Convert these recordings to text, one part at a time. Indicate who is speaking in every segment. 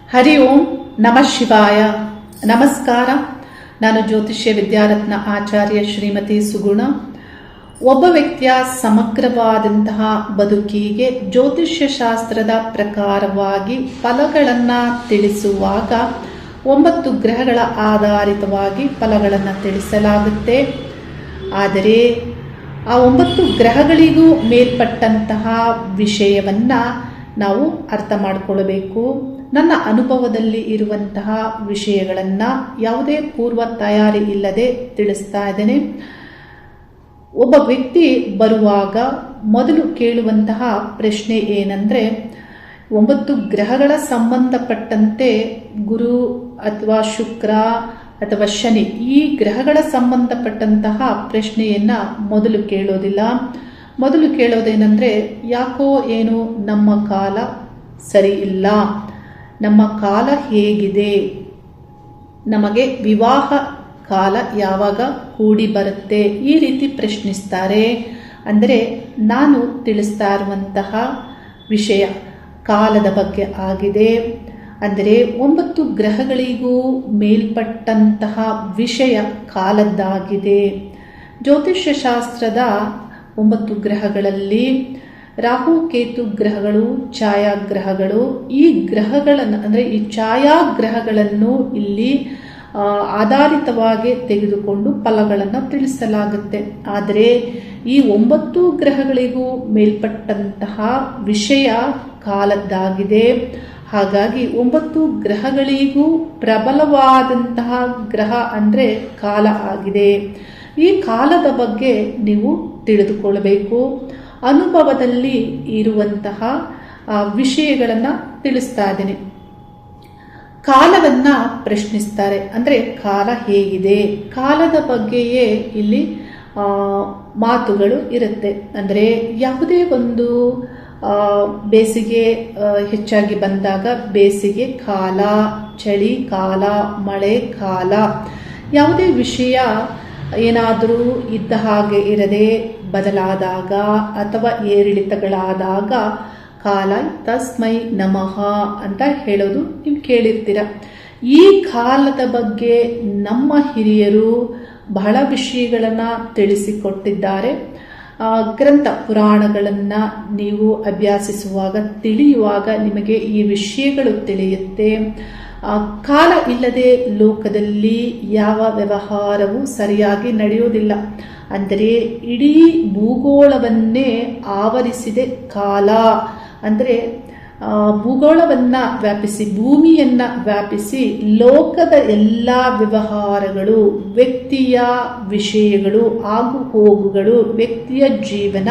Speaker 1: ಹರಿ ಓಂ ನಮಃ ಶಿವಾಯ. ನಮಸ್ಕಾರ. ನಾನು ಜ್ಯೋತಿಷ್ಯ ವಿದ್ಯಾರತ್ನ ಆಚಾರ್ಯ ಶ್ರೀಮತಿ ಸುಗುಣ. ಒಬ್ಬ ವ್ಯಕ್ತಿಯ ಸಮಗ್ರವಾದಂತಹ ಬದುಕಿಗೆ ಜ್ಯೋತಿಷ್ಯ ಶಾಸ್ತ್ರದ ಪ್ರಕಾರವಾಗಿ ಫಲಗಳನ್ನು ತಿಳಿಸುವಾಗ 9 ಗ್ರಹಗಳ ಆಧಾರಿತವಾಗಿ ಫಲಗಳನ್ನು ತಿಳಿಸಲಾಗುತ್ತೆ. ಆದರೆ ಆ 9 ಗ್ರಹಗಳಿಗೂ ಮೇಲ್ಪಟ್ಟಂತಹ ವಿಷಯವನ್ನು ನಾವು ಅರ್ಥ ಮಾಡಿಕೊಳ್ಳಬೇಕು. ನನ್ನ ಅನುಭವದಲ್ಲಿ ಇರುವಂತಹ ವಿಷಯಗಳನ್ನು ಯಾವುದೇ ಪೂರ್ವ ತಯಾರಿ ಇಲ್ಲದೆ ತಿಳಿಸ್ತಾ ಇದ್ದೇನೆ. ಒಬ್ಬ ವ್ಯಕ್ತಿ ಬರುವಾಗ ಮೊದಲು ಕೇಳುವಂತಹ ಪ್ರಶ್ನೆ ಏನಂದರೆ, 9 ಗ್ರಹಗಳ ಸಂಬಂಧಪಟ್ಟಂತೆ ಗುರು ಅಥವಾ ಶುಕ್ರ ಅಥವಾ ಶನಿ ಈ ಗ್ರಹಗಳ ಸಂಬಂಧಪಟ್ಟಂತಹ ಪ್ರಶ್ನೆಯನ್ನು ಮೊದಲು ಕೇಳೋದಿಲ್ಲ. ಮೊದಲು ಕೇಳೋದೇನೆಂದರೆ, ಯಾಕೋ ಏನು ನಮ್ಮ ಕಾಲ ಸರಿ ಇಲ್ಲ, ನಮ್ಮ ಕಾಲ ಹೇಗಿದೆ, ನಮಗೆ ವಿವಾಹ ಕಾಲ ಯಾವಾಗ ಕೂಡಿ ಬರುತ್ತೆ, ಈ ರೀತಿ ಪ್ರಶ್ನಿಸ್ತಾರೆ. ಅಂದರೆ ನಾನು ತಿಳಿಸ್ತಾ ಇರುವಂತಹ ವಿಷಯ ಕಾಲದ ಬಗ್ಗೆ ಆಗಿದೆ. ಅಂದರೆ 9 ಗ್ರಹಗಳಿಗೂ ಮೇಲ್ಪಟ್ಟಂತಹ ವಿಷಯ ಕಾಲದ್ದಾಗಿದೆ. ಜ್ಯೋತಿಷ್ಯ ಶಾಸ್ತ್ರದ 9 ಗ್ರಹಗಳಲ್ಲಿ ರಾಹು ಕೇತು ಗ್ರಹಗಳು ಛಾಯಾಗ್ರಹಗಳು. ಈ ಗ್ರಹಗಳನ್ನು ಅಂದರೆ ಈ ಛಾಯಾಗ್ರಹಗಳನ್ನು ಇಲ್ಲಿ ಆಧಾರಿತವಾಗಿ ತೆಗೆದುಕೊಂಡು ಫಲಗಳನ್ನು ತಿಳಿಸಲಾಗುತ್ತೆ. ಆದರೆ ಈ 9 ಗ್ರಹಗಳಿಗೂ ಮೇಲ್ಪಟ್ಟಂತಹ ವಿಷಯ ಕಾಲದ್ದಾಗಿದೆ. ಹಾಗಾಗಿ 9 ಗ್ರಹಗಳಿಗೂ ಪ್ರಬಲವಾದಂತಹ ಗ್ರಹ ಅಂದರೆ ಕಾಲ ಆಗಿದೆ. ಈ ಕಾಲದ ಬಗ್ಗೆ ನೀವು ತಿಳಿದುಕೊಳ್ಳಬೇಕು. ಅನುಭವದಲ್ಲಿ ಇರುವಂತಹ ವಿಷಯಗಳನ್ನು ತಿಳಿಸ್ತಾ ಇದ್ದೀನಿ. ಕಾಲವನ್ನು ಪ್ರಶ್ನಿಸ್ತಾರೆ. ಅಂದರೆ ಕಾಲ ಹೇಗಿದೆ, ಕಾಲದ ಬಗ್ಗೆಯೇ ಇಲ್ಲಿ ಮಾತುಗಳು ಇರುತ್ತೆ. ಅಂದರೆ ಯಾವುದೇ ಒಂದು ಬೇಸಿಗೆ ಹೆಚ್ಚಾಗಿ ಬಂದಾಗ ಬೇಸಿಗೆ ಕಾಲ, ಚಳಿ ಕಾಲ, ಮಳೆ ಕಾಲ, ಯಾವುದೇ ವಿಷಯ ಏನಾದರೂ ಇದ್ದ ಹಾಗೆ ಇರದೆ ಬದಲಾದಾಗ ಅಥವಾ ಏರಿಳಿತಗಳಾದಾಗ ಕಾಲ ತಸ್ಮೈ ನಮಃ ಅಂತ ಹೇಳೋದು ನೀವು ಕೇಳಿರ್ತೀರ. ಈ ಕಾಲದ ಬಗ್ಗೆ ನಮ್ಮ ಹಿರಿಯರು ಬಹಳ ವಿಷಯಗಳನ್ನು ತಿಳಿಸಿಕೊಟ್ಟಿದ್ದಾರೆ. ಗ್ರಂಥ ಪುರಾಣಗಳನ್ನು ನೀವು ಅಭ್ಯಾಸಿಸುವಾಗ ತಿಳಿಯುವಾಗ ನಿಮಗೆ ಈ ವಿಷಯಗಳು ತಿಳಿಯುತ್ತೆ. ಕಾಲ ಇಲ್ಲದೆ ಲೋಕದಲ್ಲಿ ಯಾವ ವ್ಯವಹಾರವೂ ಸರಿಯಾಗಿ ನಡೆಯೋದಿಲ್ಲ. ಅಂದರೆ ಇಡೀ ಭೂಗೋಳವನ್ನೇ ಆವರಿಸಿದೆ ಕಾಲ. ಅಂದರೆ ಭೂಗೋಳವನ್ನು ವ್ಯಾಪಿಸಿ, ಭೂಮಿಯನ್ನು ವ್ಯಾಪಿಸಿ ಲೋಕದ ಎಲ್ಲ ವ್ಯವಹಾರಗಳು, ವ್ಯಕ್ತಿಯ ವಿಷಯಗಳು, ಆಗು ಹೋಗುಗಳು, ವ್ಯಕ್ತಿಯ ಜೀವನ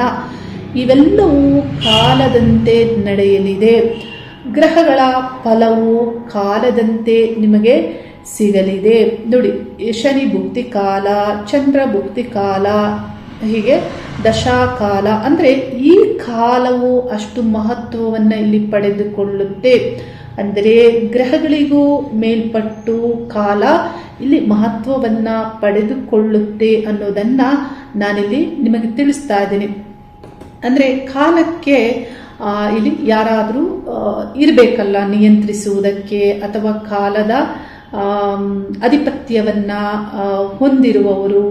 Speaker 1: ಇವೆಲ್ಲವೂ ಕಾಲದಂತೆ ನಡೆಯಲಿದೆ. ಗ್ರಹಗಳ ಫಲವು ಕಾಲದಂತೆ ನಿಮಗೆ ಸಿಗಲಿದೆ. ನೋಡಿ, ಶನಿ ಭುಕ್ತಿ ಕಾಲ, ಚಂದ್ರ ಭುಕ್ತಿ ಕಾಲ, ಹೀಗೆ ದಶಾಕಾಲ. ಅಂದರೆ ಈ ಕಾಲವು ಅಷ್ಟು ಮಹತ್ವವನ್ನು ಇಲ್ಲಿ ಪಡೆದುಕೊಳ್ಳುತ್ತೆ. ಅಂದರೆ ಗ್ರಹಗಳಿಗೂ ಮೇಲ್ಪಟ್ಟು ಕಾಲ ಇಲ್ಲಿ ಮಹತ್ವವನ್ನು ಪಡೆದುಕೊಳ್ಳುತ್ತೆ ಅನ್ನೋದನ್ನು ನಾನಿಲ್ಲಿ ನಿಮಗೆ ತಿಳಿಸ್ತಾ ಇದ್ದೀನಿ. ಅಂದರೆ ಕಾಲಕ್ಕೆ ಇಲ್ಲಿ ಯಾರಾದರೂ ಇರಬೇಕಲ್ಲ ನಿಯಂತ್ರಿಸುವುದಕ್ಕೆ, ಅಥವಾ ಕಾಲದ ಅಧಿಪತ್ಯವನ್ನು ಹೊಂದಿರುವವರು,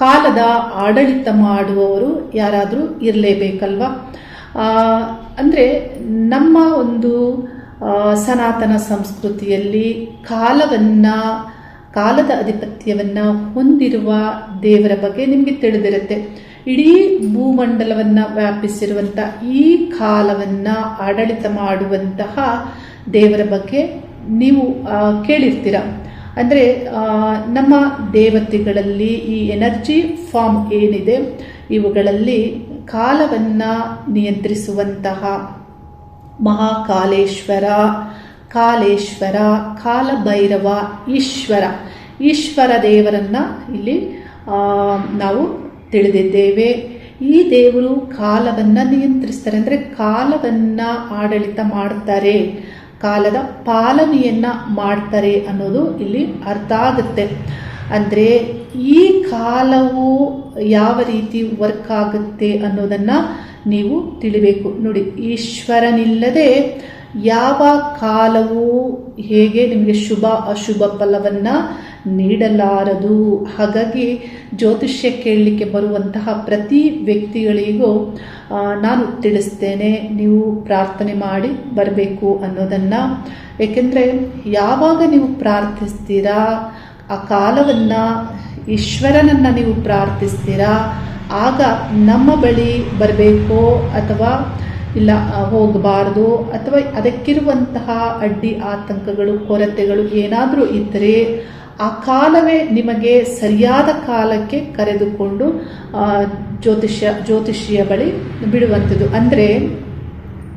Speaker 1: ಕಾಲದ ಆಡಳಿತ ಮಾಡುವವರು ಯಾರಾದರೂ ಇರಲೇಬೇಕಲ್ವ. ಅಂದರೆ ನಮ್ಮ ಒಂದು ಸನಾತನ ಸಂಸ್ಕೃತಿಯಲ್ಲಿ ಕಾಲದ ಅಧಿಪತ್ಯವನ್ನು ಹೊಂದಿರುವ ದೇವರ ಬಗ್ಗೆ ನಿಮಗೆ ತಿಳಿದಿರುತ್ತೆ. ಇಡೀ ಭೂಮಂಡಲವನ್ನು ವ್ಯಾಪಿಸಿರುವಂಥ ಈ ಕಾಲವನ್ನು ಆಡಳಿತ ಮಾಡುವಂತಹ ದೇವರ ಬಗ್ಗೆ ನೀವು ಕೇಳಿರ್ತೀರ. ಅಂದರೆ ನಮ್ಮ ದೇವತೆಗಳಲ್ಲಿ ಈ ಎನರ್ಜಿ ಫಾರ್ಮ್ ಏನಿದೆ ಇವುಗಳಲ್ಲಿ ಕಾಲವನ್ನು ನಿಯಂತ್ರಿಸುವಂತಹ ಮಹಾಕಾಲೇಶ್ವರ, ಕಾಲೇಶ್ವರ, ಕಾಲಭೈರವ, ಈಶ್ವರ ದೇವರನ್ನು ಇಲ್ಲಿ ನಾವು ತಿಳಿದಿದ್ದೇವೆ. ಈ ದೇವರು ಕಾಲವನ್ನು ನಿಯಂತ್ರಿಸ್ತಾರೆ. ಅಂದರೆ ಕಾಲವನ್ನು ಆಡಳಿತ ಮಾಡ್ತಾರೆ, ಕಾಲದ ಪಾಲನೆಯನ್ನು ಮಾಡ್ತಾರೆ ಅನ್ನೋದು ಇಲ್ಲಿ ಅರ್ಥ ಆಗುತ್ತೆ. ಅಂದರೆ ಈ ಕಾಲವು ಯಾವ ರೀತಿ ವರ್ಕ್ ಆಗುತ್ತೆ ಅನ್ನೋದನ್ನು ನೀವು ತಿಳಿಬೇಕು. ನೋಡಿ, ಈಶ್ವರನಿಲ್ಲದೆ ಯಾವ ಕಾಲವೂ ಹೇಗೆ ನಿಮಗೆ ಶುಭ ಅಶುಭ ಫಲವನ್ನು ನೀಡಲಾರದು. ಹಾಗಾಗಿ ಜ್ಯೋತಿಷ್ಯ ಕೇಳಲಿಕ್ಕೆ ಬರುವಂತಹ ಪ್ರತಿ ವ್ಯಕ್ತಿಗಳಿಗೂ ನಾನು ತಿಳಿಸ್ತೇನೆ, ನೀವು ಪ್ರಾರ್ಥನೆ ಮಾಡಿ ಬರಬೇಕು ಅನ್ನೋದನ್ನು. ಏಕೆಂದರೆ ಯಾವಾಗ ನೀವು ಪ್ರಾರ್ಥಿಸ್ತೀರಾ, ಆ ಕಾಲವನ್ನು ಈಶ್ವರನನ್ನು ನೀವು ಪ್ರಾರ್ಥಿಸ್ತೀರಾ, ಆಗ ನಮ್ಮ ಬಳಿ ಬರಬೇಕೋ ಅಥವಾ ಇಲ್ಲ ಹೋಗಬಾರ್ದು ಅಥವಾ ಅದಕ್ಕಿರುವಂತಹ ಅಡ್ಡಿ ಆತಂಕಗಳು ಕೊರತೆಗಳು ಏನಾದರೂ ಇದ್ದರೆ ಆ ಕಾಲವೇ ನಿಮಗೆ ಸರಿಯಾದ ಕಾಲಕ್ಕೆ ಕರೆದುಕೊಂಡು ಜ್ಯೋತಿಷಿಯ ಬಳಿ ಬಿಡುವಂಥದ್ದು. ಅಂದರೆ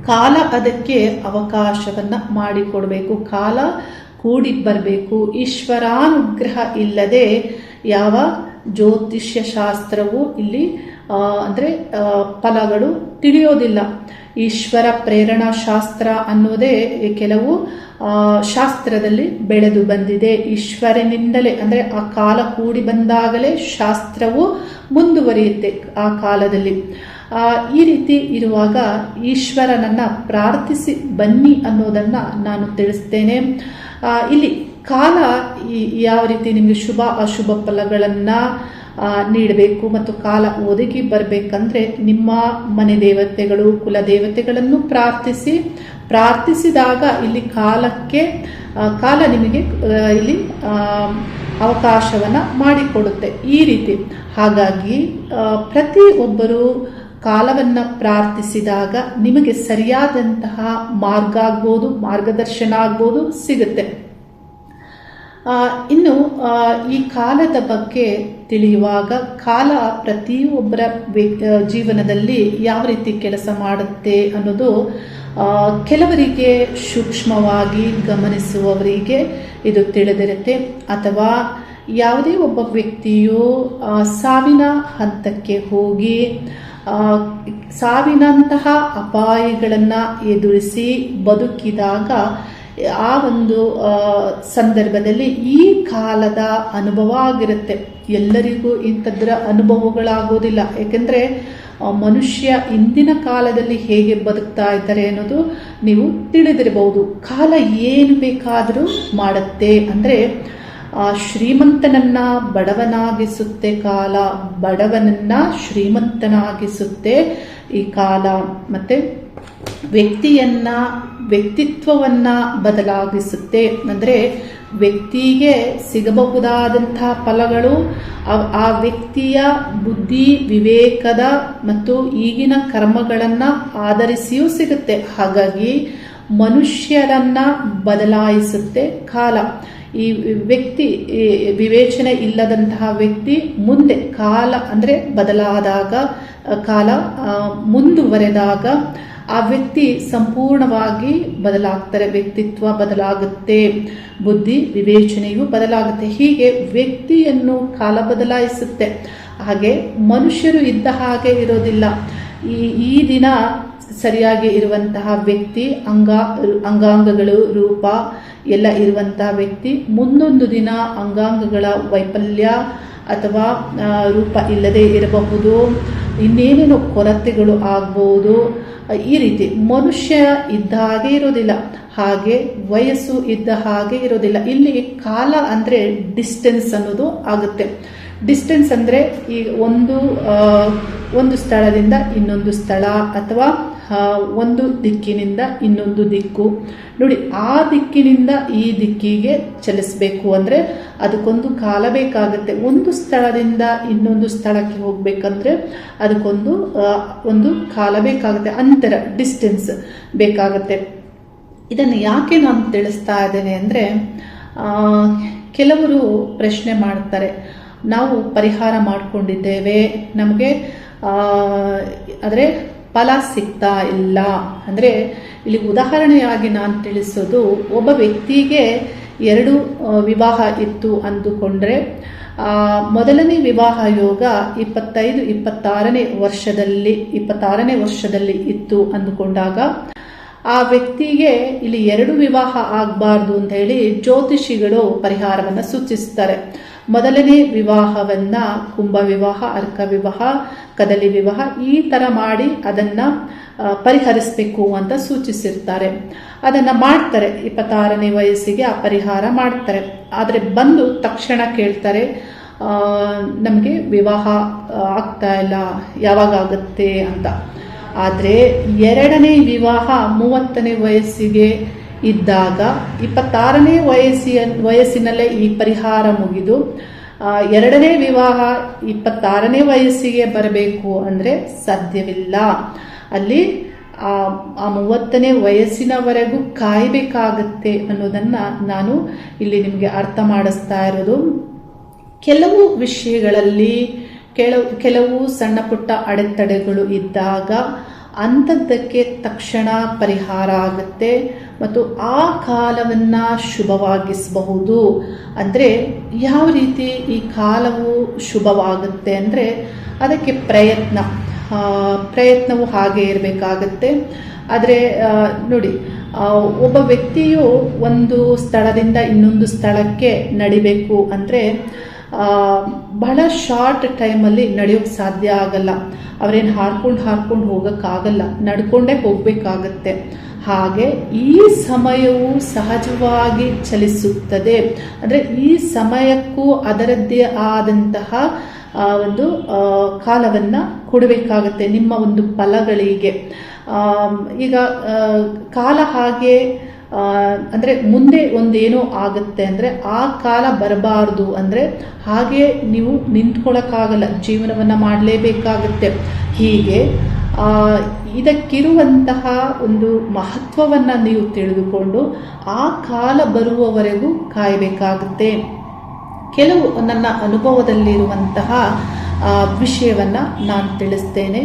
Speaker 1: ಕಾಲ ಅದಕ್ಕೆ ಅವಕಾಶವನ್ನು ಮಾಡಿಕೊಡಬೇಕು, ಕಾಲ ಕೂಡಿ ಬರಬೇಕು. ಈಶ್ವರಾನುಗ್ರಹ ಇಲ್ಲದೆ ಯಾವ ಜ್ಯೋತಿಷ್ಯ ಶಾಸ್ತ್ರವು ಇಲ್ಲಿ ಅಂದರೆ ಫಲಗಳು ತಿಳಿಯೋದಿಲ್ಲ. ಈಶ್ವರ ಪ್ರೇರಣಾ ಶಾಸ್ತ್ರ ಅನ್ನೋದೇ ಕೆಲವು ಶಾಸ್ತ್ರದಲ್ಲಿ ಬೆಳೆದು ಬಂದಿದೆ. ಈಶ್ವರನಿಂದಲೇ ಅಂದರೆ ಆ ಕಾಲ ಕೂಡಿ ಬಂದಾಗಲೇ ಶಾಸ್ತ್ರವು ಮುಂದುವರಿಯುತ್ತೆ ಆ ಕಾಲದಲ್ಲಿ. ಈ ರೀತಿ ಇರುವಾಗ ಈಶ್ವರನನ್ನು ಪ್ರಾರ್ಥಿಸಿ ಬನ್ನಿ ಅನ್ನೋದನ್ನು ನಾನು ತಿಳಿಸ್ತೇನೆ. ಇಲ್ಲಿ ಕಾಲ ಯಾವ ರೀತಿ ನಿಮಗೆ ಶುಭ ಅಶುಭ ಫಲಗಳನ್ನು ನೀಡಬೇಕು ಮತ್ತು ಕಾಲ ಒದಗಿ ಬರಬೇಕಂದ್ರೆ ನಿಮ್ಮ ಮನೆ ದೇವತೆಗಳು ಕುಲ ದೇವತೆಗಳನ್ನು ಪ್ರಾರ್ಥಿಸಿದಾಗ ಇಲ್ಲಿ ಕಾಲ ನಿಮಗೆ ಇಲ್ಲಿ ಅವಕಾಶವನ್ನು ಮಾಡಿಕೊಡುತ್ತೆ ಈ ರೀತಿ. ಹಾಗಾಗಿ ಪ್ರತಿಯೊಬ್ಬರು ಕಾಲವನ್ನು ಪ್ರಾರ್ಥಿಸಿದಾಗ ನಿಮಗೆ ಸರಿಯಾದಂತಹ ಮಾರ್ಗ ಆಗ್ಬೋದು, ಮಾರ್ಗದರ್ಶನ ಆಗ್ಬೋದು ಸಿಗುತ್ತೆ. ಇನ್ನು ಈ ಕಾಲದ ಬಗ್ಗೆ ತಿಳಿಯುವಾಗ ಕಾಲ ಪ್ರತಿಯೊಬ್ಬರ ಜೀವನದಲ್ಲಿ ಯಾವ ರೀತಿ ಕೆಲಸ ಮಾಡುತ್ತೆ ಅನ್ನೋದು ಕೆಲವರಿಗೆ ಸೂಕ್ಷ್ಮವಾಗಿ ಗಮನಿಸುವವರಿಗೆ ಇದು ತಿಳಿದಿರುತ್ತೆ. ಅಥವಾ ಯಾವುದೇ ಒಬ್ಬ ವ್ಯಕ್ತಿಯು ಸಾವಿನ ಹಂತಕ್ಕೆ ಹೋಗಿ ಸಾವಿನಂತಹ ಅಪಾಯಗಳನ್ನು ಎದುರಿಸಿ ಬದುಕಿದಾಗ ಆ ಒಂದು ಸಂದರ್ಭದಲ್ಲಿ ಈ ಕಾಲದ ಅನುಭವ ಆಗಿರುತ್ತೆ. ಎಲ್ಲರಿಗೂ ಇಂಥದ್ರ ಅನುಭವಗಳಾಗೋದಿಲ್ಲ. ಏಕೆಂದರೆ ಮನುಷ್ಯ ಇಂದಿನ ಕಾಲದಲ್ಲಿ ಹೇಗೆ ಬದುಕ್ತಾ ಇದ್ದಾರೆ ಅನ್ನೋದು ನೀವು ತಿಳಿದಿರಬಹುದು. ಕಾಲ ಏನು ಬೇಕಾದರೂ ಮಾಡುತ್ತೆ. ಅಂದರೆ ಶ್ರೀಮಂತನನ್ನ ಬಡವನಾಗಿಸುತ್ತೆ ಕಾಲ, ಬಡವನನ್ನ ಶ್ರೀಮಂತನಾಗಿಸುತ್ತೆ ಈ ಕಾಲ. ಮತ್ತೆ ವ್ಯಕ್ತಿತ್ವವನ್ನ ಬದಲಾಗಿಸುತ್ತೆ. ಅಂದರೆ ವ್ಯಕ್ತಿಗೆ ಸಿಗಬಹುದಾದಂತಹ ಫಲಗಳು ಆ ವ್ಯಕ್ತಿಯ ಬುದ್ಧಿ ವಿವೇಕದ ಮತ್ತು ಈಗಿನ ಕರ್ಮಗಳನ್ನು ಆಧರಿಸಿಯೂ ಸಿಗುತ್ತೆ. ಹಾಗಾಗಿ ಮನುಷ್ಯರನ್ನ ಬದಲಾಯಿಸುತ್ತೆ ಕಾಲ. ಈ ವ್ಯಕ್ತಿ ವಿವೇಚನೆ ಇಲ್ಲದಂತಹ ವ್ಯಕ್ತಿ ಮುಂದೆ ಕಾಲ ಅಂದರೆ ಬದಲಾದಾಗ, ಕಾಲ ಮುಂದುವರೆದಾಗ ಆ ವ್ಯಕ್ತಿ ಸಂಪೂರ್ಣವಾಗಿ ಬದಲಾಗ್ತಾರೆ. ವ್ಯಕ್ತಿತ್ವ ಬದಲಾಗುತ್ತೆ, ಬುದ್ಧಿ ವಿವೇಚನೆಯು ಬದಲಾಗುತ್ತೆ. ಹೀಗೆ ವ್ಯಕ್ತಿಯನ್ನು ಕಾಲ ಬದಲಾಯಿಸುತ್ತೆ. ಹಾಗೆ ಮನುಷ್ಯರು ಇದ್ದ ಹಾಗೆ ಇರೋದಿಲ್ಲ. ಈ ದಿನ ಸರಿಯಾಗಿ ಇರುವಂತಹ ವ್ಯಕ್ತಿ ಅಂಗಾಂಗಗಳು ರೂಪ ಎಲ್ಲ ಇರುವಂತಹ ವ್ಯಕ್ತಿ ಮುಂದೊಂದು ದಿನ ಅಂಗಾಂಗಗಳ ವೈಫಲ್ಯ ಅಥವಾ ರೂಪ ಇಲ್ಲದೆ ಇರಬಹುದು, ಇನ್ನೇನೇನು ಕೊರತೆಗಳು ಆಗ್ಬೋದು. ಈ ರೀತಿ ಮನುಷ್ಯ ಇದ್ದ ಹಾಗೆ ಇರೋದಿಲ್ಲ, ಹಾಗೆ ವಯಸ್ಸು ಇದ್ದ ಹಾಗೆ ಇರೋದಿಲ್ಲ. ಇಲ್ಲಿ ಕಾಲ ಅಂದರೆ ಡಿಸ್ಟೆನ್ಸ್ ಅನ್ನೋದು ಆಗುತ್ತೆ. ಡಿಸ್ಟೆನ್ಸ್ ಅಂದರೆ ಈ ಒಂದು ಸ್ಥಳದಿಂದ ಇನ್ನೊಂದು ಸ್ಥಳ ಅಥವಾ ಒಂದು ದಿಕ್ಕಿನಿಂದ ಇನ್ನೊಂದು ದಿಕ್ಕು. ನೋಡಿ, ಆ ದಿಕ್ಕಿನಿಂದ ಈ ದಿಕ್ಕಿಗೆ ಚಲಿಸಬೇಕು ಅಂದರೆ ಅದಕ್ಕೊಂದು ಕಾಲ ಬೇಕಾಗುತ್ತೆ. ಒಂದು ಸ್ಥಳದಿಂದ ಇನ್ನೊಂದು ಸ್ಥಳಕ್ಕೆ ಹೋಗ್ಬೇಕಂದ್ರೆ ಅದಕ್ಕೊಂದು ಕಾಲ ಬೇಕಾಗುತ್ತೆ, ಅಂತರ ಡಿಸ್ಟೆನ್ಸ್ ಬೇಕಾಗುತ್ತೆ. ಇದನ್ನು ಯಾಕೆ ನಾನು ತಿಳಿಸ್ತಾ ಇದ್ದೇನೆ ಅಂದರೆ ಕೆಲವರು ಪ್ರಶ್ನೆ ಮಾಡ್ತಾರೆ, ನಾವು ಪರಿಹಾರ ಮಾಡಿಕೊಂಡಿದ್ದೇವೆ, ನಮಗೆ ಆದರೆ ಫಲ ಸಿಗ್ತಾ ಇಲ್ಲ. ಅಂದರೆ ಇಲ್ಲಿ ಉದಾಹರಣೆಯಾಗಿ ನಾನು ತಿಳಿಸೋದು, ಒಬ್ಬ ವ್ಯಕ್ತಿಗೆ 2 ವಿವಾಹ ಇತ್ತು ಅಂದುಕೊಂಡ್ರೆ ಮೊದಲನೇ ವಿವಾಹ ಯೋಗ 25-26ನೇ ವರ್ಷದಲ್ಲಿ ಇತ್ತು ಅಂದುಕೊಂಡಾಗ ಆ ವ್ಯಕ್ತಿಗೆ ಇಲ್ಲಿ 2 ವಿವಾಹ ಆಗಬಾರ್ದು ಅಂತ ಹೇಳಿ ಜ್ಯೋತಿಷಿಗಳು ಪರಿಹಾರವನ್ನು ಸೂಚಿಸ್ತಾರೆ. ಮೊದಲನೇ ವಿವಾಹವನ್ನ ಕುಂಭ ವಿವಾಹ, ಅರ್ಕ ವಿವಾಹ, ಕದಲಿ ವಿವಾಹ ಈ ಥರ ಮಾಡಿ ಅದನ್ನು ಪರಿಹರಿಸಬೇಕು ಅಂತ ಸೂಚಿಸಿರ್ತಾರೆ. ಅದನ್ನು ಮಾಡ್ತಾರೆ. 26ನೇ ವಯಸ್ಸಿಗೆ ಆ ಪರಿಹಾರ ಮಾಡ್ತಾರೆ. ಆದರೆ ಬಂದು ತಕ್ಷಣ ಕೇಳ್ತಾರೆ, ನಮಗೆ ವಿವಾಹ ಆಗ್ತಾ ಇಲ್ಲ, ಯಾವಾಗ ಆಗುತ್ತೆ ಅಂತ. ಆದರೆ 2ನೇ ವಿವಾಹ 30ನೇ ವಯಸ್ಸಿಗೆ ಇದ್ದಾಗ 26ನೇ ವಯಸ್ಸಿನಲ್ಲೇ ಈ ಪರಿಹಾರ ಮುಗಿದು 2ನೇ ವಿವಾಹ 26ನೇ ವಯಸ್ಸಿಗೆ ಬರಬೇಕು ಅಂದರೆ ಸಾಧ್ಯವಿಲ್ಲ. ಅಲ್ಲಿ ಆ 30ನೇ ವಯಸ್ಸಿನವರೆಗೂ ಕಾಯಬೇಕಾಗತ್ತೆ ಅನ್ನೋದನ್ನು ನಾನು ಇಲ್ಲಿ ನಿಮಗೆ ಅರ್ಥ ಮಾಡಿಸ್ತಾ ಇರೋದು. ಕೆಲವು ವಿಷಯಗಳಲ್ಲಿ ಕೆಲವು ಸಣ್ಣ ಪುಟ್ಟ ಅಡೆತಡೆಗಳು ಇದ್ದಾಗ ಅಂಥದ್ದಕ್ಕೆ ತಕ್ಷಣ ಪರಿಹಾರ ಆಗುತ್ತೆ ಮತ್ತು ಆ ಕಾಲವನ್ನು ಶುಭವಾಗಿಸಬಹುದು. ಅಂದರೆ ಯಾವ ರೀತಿ ಈ ಕಾಲವು ಶುಭವಾಗುತ್ತೆ ಅಂದರೆ ಅದಕ್ಕೆ ಪ್ರಯತ್ನವು ಹಾಗೆ ಇರಬೇಕಾಗತ್ತೆ. ಆದರೆ ನೋಡಿ, ಒಬ್ಬ ವ್ಯಕ್ತಿಯು ಒಂದು ಸ್ಥಳದಿಂದ ಇನ್ನೊಂದು ಸ್ಥಳಕ್ಕೆ ನಡಿಬೇಕು ಅಂದರೆ ಬಹಳ ಶಾರ್ಟ್ ಟೈಮಲ್ಲಿ ನಡೆಯೋಕ್ಕೆ ಸಾಧ್ಯ ಆಗಲ್ಲ. ಅವರೇನು ಹಾರ್ಕೊಂಡು ಹೋಗೋಕ್ಕಾಗಲ್ಲ, ನಡ್ಕೊಂಡೇ ಹೋಗಬೇಕಾಗತ್ತೆ. ಹಾಗೆ ಈ ಸಮಯವು ಸಹಜವಾಗಿ ಚಲಿಸುತ್ತದೆ. ಅಂದರೆ ಈ ಸಮಯಕ್ಕೂ ಅದರದ್ದೇ ಆದಂತಹ ಒಂದು ಕಾಲವನ್ನು ಕೊಡಬೇಕಾಗತ್ತೆ ನಿಮ್ಮ ಒಂದು ಫಲಗಳಿಗೆ. ಈಗ ಕಾಲ ಹಾಗೆ ಅಂದರೆ ಮುಂದೆ ಒಂದೇನೋ ಆಗುತ್ತೆ ಅಂದರೆ ಆ ಕಾಲ ಬರಬಾರ್ದು ಅಂದರೆ ಹಾಗೆ ನೀವು ನಿಂತ್ಕೊಳ್ಳೋಕ್ಕಾಗಲ್ಲ, ಜೀವನವನ್ನು ಮಾಡಲೇಬೇಕಾಗುತ್ತೆ. ಹೀಗೆ ಇದಕ್ಕಿರುವಂತಹ ಒಂದು ಮಹತ್ವವನ್ನು ನೀವು ತಿಳಿದುಕೊಂಡು ಆ ಕಾಲ ಬರುವವರೆಗೂ ಕಾಯಬೇಕಾಗುತ್ತೆ. ಕೆಲವು ನನ್ನ ಅನುಭವದಲ್ಲಿರುವಂತಹ ವಿಷಯವನ್ನು ನಾನು ತಿಳಿಸ್ತೇನೆ.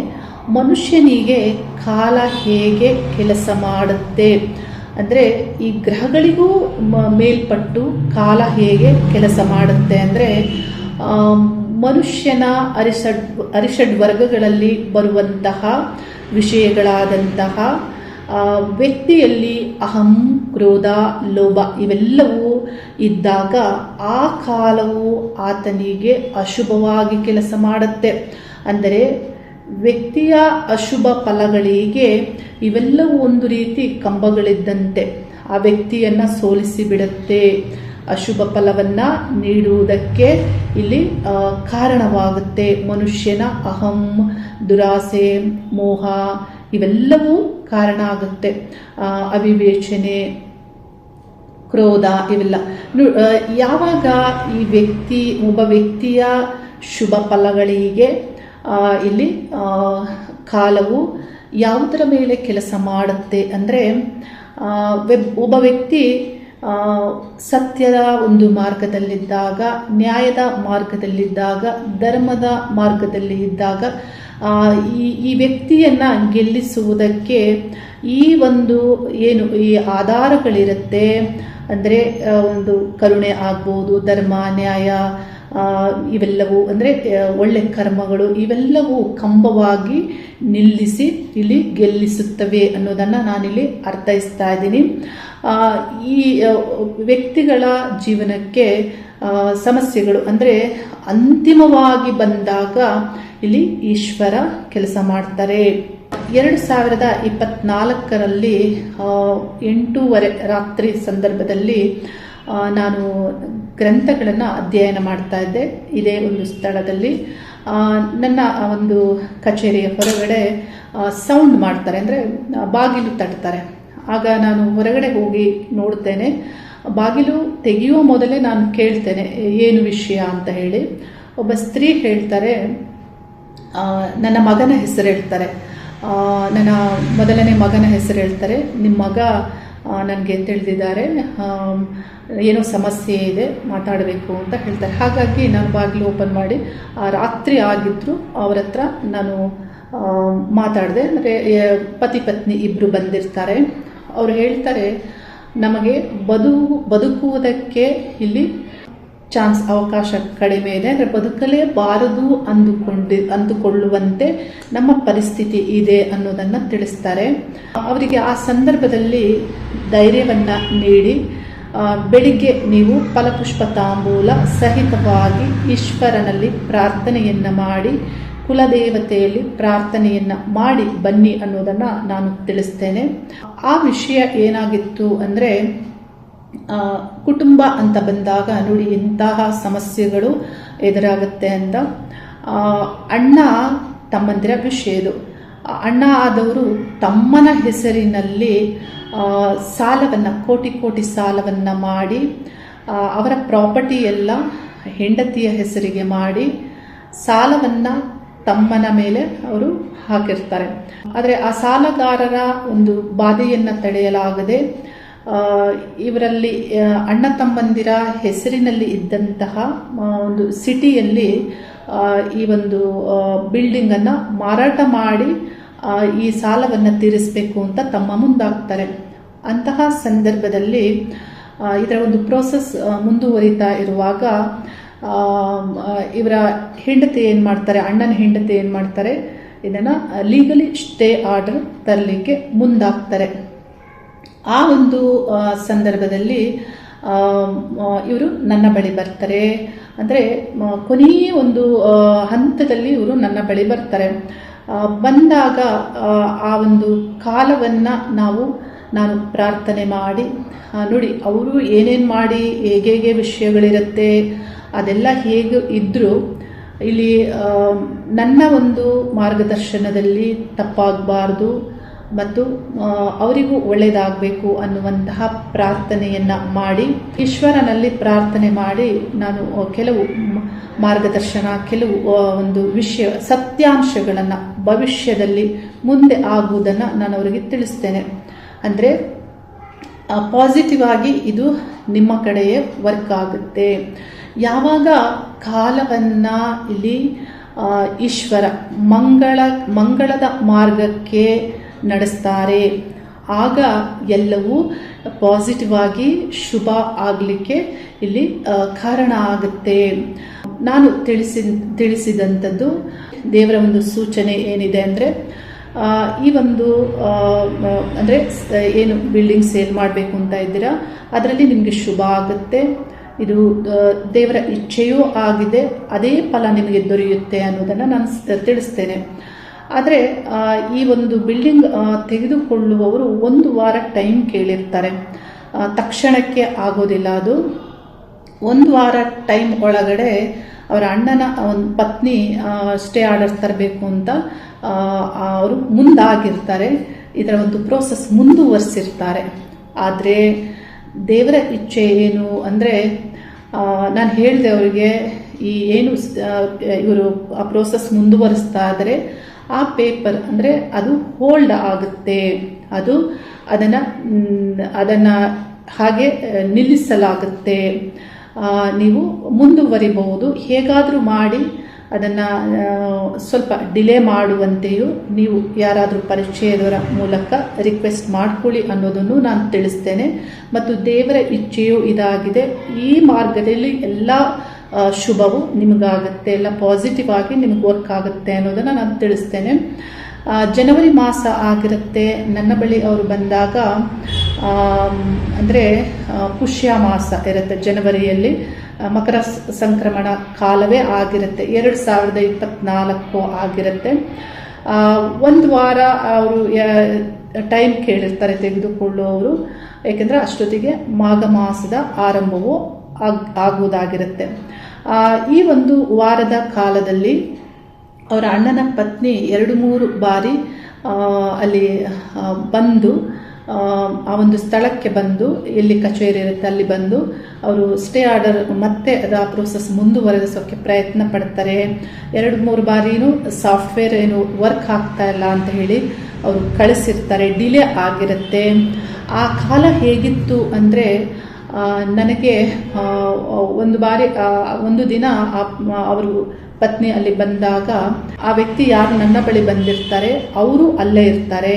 Speaker 1: ಮನುಷ್ಯನಿಗೆ ಕಾಲ ಹೇಗೆ ಕೆಲಸ ಮಾಡುತ್ತೆ ಅಂದರೆ ಈ ಗ್ರಹಗಳಿಗೂ ಮೇಲ್ಪಟ್ಟು ಕಾಲ ಹೇಗೆ ಕೆಲಸ ಮಾಡುತ್ತೆ ಅಂದರೆ ಮನುಷ್ಯನ ಅರಿಷಡ್ ವರ್ಗಗಳಲ್ಲಿ ಬರುವಂತಹ ವಿಷಯಗಳಾದಂತಹ ವ್ಯಕ್ತಿಯಲ್ಲಿ ಅಹಂ, ಕ್ರೋಧ, ಲೋಭ ಇವೆಲ್ಲವೂ ಇದ್ದಾಗ ಆ ಕಾಲವು ಆತನಿಗೆ ಅಶುಭವಾಗಿ ಕೆಲಸ ಮಾಡುತ್ತೆ. ಅಂದರೆ ವ್ಯಕ್ತಿಯ ಅಶುಭ ಫಲಗಳಿಗೆ ಇವೆಲ್ಲವೂ ಒಂದು ರೀತಿ ಕಂಬಗಳಿದ್ದಂತೆ ಆ ವ್ಯಕ್ತಿಯನ್ನು ಸೋಲಿಸಿ ಬಿಡುತ್ತೆ. ಅಶುಭ ಫಲವನ್ನು ನೀಡುವುದಕ್ಕೆ ಇಲ್ಲಿ ಕಾರಣವಾಗುತ್ತೆ. ಮನುಷ್ಯನ ಅಹಂ, ದುರಾಸೆ, ಮೋಹ ಇವೆಲ್ಲವೂ ಕಾರಣ ಆಗುತ್ತೆ. ಅವಿವೇಚನೆ, ಕ್ರೋಧ ಇವೆಲ್ಲ ಯಾವಾಗ ಈ ಒಬ್ಬ ವ್ಯಕ್ತಿಯ ಶುಭ ಫಲಗಳಿಗೆ ಇಲ್ಲಿ ಕಾಲವು ಯಾವುದರ ಮೇಲೆ ಕೆಲಸ ಮಾಡುತ್ತೆ ಅಂದರೆ ಒಬ್ಬ ವ್ಯಕ್ತಿ ಸತ್ಯದ ಒಂದು ಮಾರ್ಗದಲ್ಲಿದ್ದಾಗ, ನ್ಯಾಯದ ಮಾರ್ಗದಲ್ಲಿದ್ದಾಗ, ಧರ್ಮದ ಮಾರ್ಗದಲ್ಲಿ ಇದ್ದಾಗ ಈ ವ್ಯಕ್ತಿಯನ್ನು ಗೆಲ್ಲಿಸುವುದಕ್ಕೆ ಈ ಒಂದು ಏನು ಈ ಆಧಾರಗಳಿರುತ್ತೆ ಅಂದರೆ ಒಂದು ಕರುಣೆ ಆಗ್ಬೋದು, ಧರ್ಮ, ನ್ಯಾಯ ಇವೆಲ್ಲವೂ ಅಂದರೆ ಒಳ್ಳೆ ಕರ್ಮಗಳು ಇವೆಲ್ಲವೂ ಕಂಬವಾಗಿ ನಿಲ್ಲಿಸಿ ಇಲ್ಲಿ ಗೆಲ್ಲಿಸುತ್ತವೆ ಅನ್ನೋದನ್ನು ನಾನಿಲ್ಲಿ ಅರ್ಥೈಸ್ತಾ ಇದ್ದೀನಿ. ಈ ವ್ಯಕ್ತಿಗಳ ಜೀವನಕ್ಕೆ ಸಮಸ್ಯೆಗಳು ಅಂದರೆ ಅಂತಿಮವಾಗಿ ಬಂದಾಗ ಇಲ್ಲಿ ಈಶ್ವರ ಕೆಲಸ ಮಾಡ್ತಾರೆ. 2024ರಲ್ಲಿ 8:30 ರಾತ್ರಿ ಸಂದರ್ಭದಲ್ಲಿ ನಾನು ಗ್ರಂಥಗಳನ್ನು ಅಧ್ಯಯನ ಮಾಡ್ತಾ ಇದ್ದೆ. ಇದೇ ಒಂದು ಸ್ಥಳದಲ್ಲಿ ನನ್ನ ಒಂದು ಕಚೇರಿಯ ಹೊರಗಡೆ ಸೌಂಡ್ ಮಾಡ್ತಾರೆ, ಅಂದರೆ ಬಾಗಿಲು ತಟ್ತಾರೆ. ಆಗ ನಾನು ಹೊರಗಡೆ ಹೋಗಿ ನೋಡ್ತೇನೆ. ಬಾಗಿಲು ತೆಗೆಯುವ ಮೊದಲೇ ನಾನು ಕೇಳ್ತೇನೆ ಏನು ವಿಷಯ ಅಂತ ಹೇಳಿ. ಒಬ್ಬ ಸ್ತ್ರೀ ಹೇಳ್ತಾರೆ, ನನ್ನ ಮಗನ ಹೆಸರು ಹೇಳ್ತಾರೆ, ನನ್ನ ಮೊದಲನೇ ಮಗನ ಹೆಸರು ಹೇಳ್ತಾರೆ. ನಿಮ್ಮ ಮಗ ನನಗೆ ತಿಳಿದಿದ್ದಾರೆ, ಏನೋ ಸಮಸ್ಯೆ ಇದೆ, ಮಾತಾಡಬೇಕು ಅಂತ ಹೇಳ್ತಾರೆ. ಹಾಗಾಗಿ ನಾನು ಬಾಗಿಲು ಓಪನ್ ಮಾಡಿ ರಾತ್ರಿ ಆಗಿದ್ರು ಅವರ ಹತ್ರ ನಾನು ಮಾತಾಡಿದೆ. ಅಂದರೆ ಪತಿ ಪತ್ನಿ ಇಬ್ಬರು ಬಂದಿರ್ತಾರೆ. ಅವರು ಹೇಳ್ತಾರೆ, ನಮಗೆ ಬದುಕುವುದಕ್ಕೆ ಇಲ್ಲಿ ಅವಕಾಶ ಕಡಿಮೆ ಇದೆ, ಅಂದರೆ ಬದುಕಲೇಬಾರದು ಅಂದುಕೊಳ್ಳುವಂತೆ ನಮ್ಮ ಪರಿಸ್ಥಿತಿ ಇದೆ ಅನ್ನೋದನ್ನು ತಿಳಿಸ್ತಾರೆ. ಅವರಿಗೆ ಆ ಸಂದರ್ಭದಲ್ಲಿ ಧೈರ್ಯವನ್ನು ನೀಡಿ ಬೆಳಿಗ್ಗೆ ನೀವು ಫಲಪುಷ್ಪ ತಾಂಬೂಲ ಸಹಿತವಾಗಿ ಈಶ್ವರನಲ್ಲಿ ಪ್ರಾರ್ಥನೆಯನ್ನು ಮಾಡಿ ಕುಲದೇವತೆಯಲ್ಲಿ ಪ್ರಾರ್ಥನೆಯನ್ನ ಮಾಡಿ ಬನ್ನಿ ಅನ್ನೋದನ್ನ ನಾನು ತಿಳಿಸ್ತೇನೆ. ಆ ವಿಷಯ ಏನಾಗಿತ್ತು ಅಂದ್ರೆ, ಕುಟುಂಬ ಅಂತ ಬಂದಾಗ ನೋಡಿ ಇಂತಹ ಸಮಸ್ಯೆಗಳು ಎದುರಾಗುತ್ತೆ ಅಂತ. ಅಣ್ಣ ತಮ್ಮಂದಿರ ವಿಷಯ ಇದು. ಅಣ್ಣ ಆದವರು ತಮ್ಮನ ಹೆಸರಿನಲ್ಲಿ ಸಾಲವನ್ನು ಕೋಟಿ ಸಾಲವನ್ನು ಮಾಡಿ ಅವರ ಪ್ರಾಪರ್ಟಿ ಎಲ್ಲ ಹೆಂಡತಿಯ ಹೆಸರಿಗೆ ಮಾಡಿ ಸಾಲವನ್ನು ತಮ್ಮನ ಮೇಲೆ ಅವರು ಹಾಕಿರ್ತಾರೆ. ಆದರೆ ಆ ಸಾಲಗಾರರ ಒಂದು ಬಾಧೆಯನ್ನು ತಡೆಯಲಾಗದೆ ಇವರಲ್ಲಿ ಅಣ್ಣ ತಮ್ಮಂದಿರ ಹೆಸರಿನಲ್ಲಿ ಇದ್ದಂತಹ ಒಂದು ಸಿಟಿಯಲ್ಲಿ ಈ ಒಂದು ಬಿಲ್ಡಿಂಗನ್ನು ಮಾರಾಟ ಮಾಡಿ ಈ ಸಾಲವನ್ನು ತೀರಿಸಬೇಕು ಅಂತ ತಮ್ಮ ಮುಂದಾಗ್ತಾರೆ. ಅಂತಹ ಸಂದರ್ಭದಲ್ಲಿ ಇದರ ಒಂದು ಪ್ರೋಸೆಸ್ ಮುಂದುವರಿತಾ ಇರುವಾಗ ಇವರ ಹೆಂಡತಿ ಏನು ಮಾಡ್ತಾರೆ, ಅಣ್ಣನ ಹೆಂಡತಿ ಏನು ಮಾಡ್ತಾರೆ, ಇದನ್ನು ಲೀಗಲಿ ಸ್ಟೇ ಆರ್ಡರ್ ತರಲಿಕ್ಕೆ ಮುಂದಾಗ್ತಾರೆ. ಆ ಒಂದು ಸಂದರ್ಭದಲ್ಲಿ ಇವರು ನನ್ನ ಬಳಿ ಬರ್ತಾರೆ. ಅಂದರೆ ಕೊನೆಯ ಒಂದು ಹಂತದಲ್ಲಿ ಇವರು ನನ್ನ ಬಳಿ ಬರ್ತಾರೆ. ಬಂದಾಗ ಆ ಒಂದು ಕಾಲವನ್ನು ನಾನು ಪ್ರಾರ್ಥನೆ ಮಾಡಿ ನೋಡಿ, ಅವರು ಏನೇನು ಮಾಡಿ ಹೇಗೆ ವಿಷಯಗಳಿರುತ್ತೆ ಅದೆಲ್ಲ ಹೇಗೆ ಇದ್ದರೂ ಇಲ್ಲಿ ನನ್ನ ಒಂದು ಮಾರ್ಗದರ್ಶನದಲ್ಲಿ ತಪ್ಪಾಗಬಾರ್ದು ಮತ್ತು ಅವರಿಗೂ ಒಳ್ಳೆಯದಾಗಬೇಕು ಅನ್ನುವಂತಹ ಪ್ರಾರ್ಥನೆಯನ್ನು ಮಾಡಿ ಈಶ್ವರನಲ್ಲಿ ಪ್ರಾರ್ಥನೆ ಮಾಡಿ ನಾನು ಕೆಲವು ಮಾರ್ಗದರ್ಶನ, ಕೆಲವು ಒಂದು ವಿಷಯ ಸತ್ಯಾಂಶಗಳನ್ನು ಭವಿಷ್ಯದಲ್ಲಿ ಮುಂದೆ ಆಗುವುದನ್ನು ನಾನು ಅವರಿಗೆ ತಿಳಿಸ್ತೇನೆ. ಅಂದರೆ ಪಾಸಿಟಿವ್ ಆಗಿ ಇದು ನಿಮ್ಮ ಕಡೆಯೇ ವರ್ಕ್ ಆಗುತ್ತೆ. ಯಾವಾಗ ಕಾಲವನ್ನು ಇಲ್ಲಿ ಈಶ್ವರ ಮಂಗಳದ ಮಾರ್ಗಕ್ಕೆ ನಡೆಸ್ತಾರೆ, ಆಗ ಎಲ್ಲವೂ ಪಾಸಿಟಿವ್ ಆಗಿ ಶುಭ ಆಗಲಿಕ್ಕೆ ಇಲ್ಲಿ ಕಾರಣ ಆಗುತ್ತೆ. ನಾನು ತಿಳಿಸಿದಂಥದ್ದು ದೇವರ ಒಂದು ಸೂಚನೆ ಏನಿದೆ ಅಂದರೆ, ಈ ಒಂದು ಅಂದರೆ ಏನು ಬಿಲ್ಡಿಂಗ್ ಸೇಲ್ ಮಾಡಬೇಕು ಅಂತ ಇದ್ದೀರಾ ಅದರಲ್ಲಿ ನಿಮಗೆ ಶುಭ ಆಗುತ್ತೆ, ಇದು ದೇವರ ಇಚ್ಛೆಯೂ ಆಗಿದೆ, ಅದೇ ಫಲ ನಿಮಗೆ ದೊರೆಯುತ್ತೆ ಅನ್ನೋದನ್ನು ನಾನು ತಿಳಿಸ್ತೇನೆ. ಆದರೆ ಈ ಒಂದು ಬಿಲ್ಡಿಂಗ್ ತೆಗೆದುಕೊಳ್ಳುವವರು 1 ವಾರ ಟೈಮ್ ಕೇಳಿರ್ತಾರೆ. ತಕ್ಷಣಕ್ಕೆ ಆಗೋದಿಲ್ಲ. ಅದು 1 ವಾರ ಟೈಮ್ ಒಳಗಡೆ ಅವರ ಅಣ್ಣನ ಒಂದು ಪತ್ನಿ ಸ್ಟೇ ಆರ್ಡರ್ ತರಬೇಕು ಅಂತ ಅವರು ಮುಂದಾಗಿರ್ತಾರೆ. ಇದರ ಒಂದು ಪ್ರೋಸೆಸ್ ಮುಂದುವರಿಸಿರ್ತಾರೆ. ಆದರೆ ದೇವರ ಇಚ್ಛೆ ಏನು ಅಂದರೆ, ನಾನು ಹೇಳಿದೆ ಅವರಿಗೆ ಈ ಏನು ಇವರು ಆ ಪ್ರೋಸೆಸ್ ಮುಂದುವರಿಸ್ತಾ ಇದ್ದಾರೆ ಆ ಪೇಪರ್ ಅಂದರೆ ಅದು ಹೋಲ್ಡ್ ಆಗುತ್ತೆ, ಅದನ್ನು ಹಾಗೆ ನಿಲ್ಲಿಸಲಾಗುತ್ತೆ. ನೀವು ಮುಂದುವರಿಬಹುದು, ಹೇಗಾದರೂ ಮಾಡಿ ಅದನ್ನು ಸ್ವಲ್ಪ ಡಿಲೇ ಮಾಡುವಂತೆಯೂ ನೀವು ಯಾರಾದರೂ ಪರಿಚಯದವರ ಮೂಲಕ ರಿಕ್ವೆಸ್ಟ್ ಮಾಡ್ಕೊಳ್ಳಿ ಅನ್ನೋದನ್ನು ನಾನು ತಿಳಿಸ್ತೇನೆ. ಮತ್ತು ದೇವರ ಇಚ್ಛೆಯೂ ಇದಾಗಿದೆ, ಈ ಮಾರ್ಗದಲ್ಲಿ ಎಲ್ಲ ಶುಭವು ನಿಮಗಾಗುತ್ತೆ, ಎಲ್ಲ ಪಾಸಿಟಿವ್ ಆಗಿ ನಿಮಗೆ ವರ್ಕ್ ಆಗುತ್ತೆ ಅನ್ನೋದನ್ನು ನಾನು ತಿಳಿಸ್ತೇನೆ. ಜನವರಿ ಮಾಸ ಆಗಿರುತ್ತೆ ನನ್ನ ಬಳಿ ಅವರು ಬಂದಾಗ. ಅಂದರೆ ಪುಷ್ಯ ಮಾಸ ಇರುತ್ತೆ ಜನವರಿಯಲ್ಲಿ, ಮಕರ ಸಂಕ್ರಮಣ ಕಾಲವೇ ಆಗಿರುತ್ತೆ, 2024 ಆಗಿರುತ್ತೆ. 1 ವಾರ ಅವರು ಟೈಮ್ ಕೇಳಿರ್ತಾರೆ ತೆಗೆದುಕೊಳ್ಳುವವರು, ಏಕೆಂದರೆ ಅಷ್ಟೊತ್ತಿಗೆ ಮಾಘ ಮಾಸದ ಆರಂಭವೂ ಆಗುವುದಾಗಿರುತ್ತೆ. ಈ ಒಂದು ವಾರದ ಕಾಲದಲ್ಲಿ ಅವರ ಅಣ್ಣನ ಪತ್ನಿ 2-3 ಬಾರಿ ಅಲ್ಲಿ ಬಂದು ಆ ಒಂದು ಸ್ಥಳಕ್ಕೆ ಬಂದು, ಎಲ್ಲಿ ಕಚೇರಿ ಇರುತ್ತೆ ಅಲ್ಲಿ ಬಂದು ಅವರು ಸ್ಟೇ ಆರ್ಡರ್ ಮತ್ತೆ ಆ ಪ್ರೋಸೆಸ್ ಮುಂದುವರೆಸೋಕ್ಕೆ ಪ್ರಯತ್ನ ಪಡ್ತಾರೆ. 2-3 ಬಾರಿನೂ ಸಾಫ್ಟ್ವೇರ್ ಏನು ವರ್ಕ್ ಆಗ್ತಾ ಇಲ್ಲ ಅಂತ ಹೇಳಿ ಅವರು ಕಳಿಸಿರ್ತಾರೆ, ಡಿಲೇ ಆಗಿರುತ್ತೆ. ಆ ಕಾಲ ಹೇಗಿತ್ತು ಅಂದರೆ, ನನಗೆ ಒಂದು ಬಾರಿ ಒಂದು ದಿನ ಅವರು ಪತ್ನಿ ಅಲ್ಲಿ ಬಂದಾಗ ಆ ವ್ಯಕ್ತಿ ಯಾರು ನನ್ನ ಬಳಿ ಬಂದಿರ್ತಾರೆ ಅವರು ಅಲ್ಲೇ ಇರ್ತಾರೆ.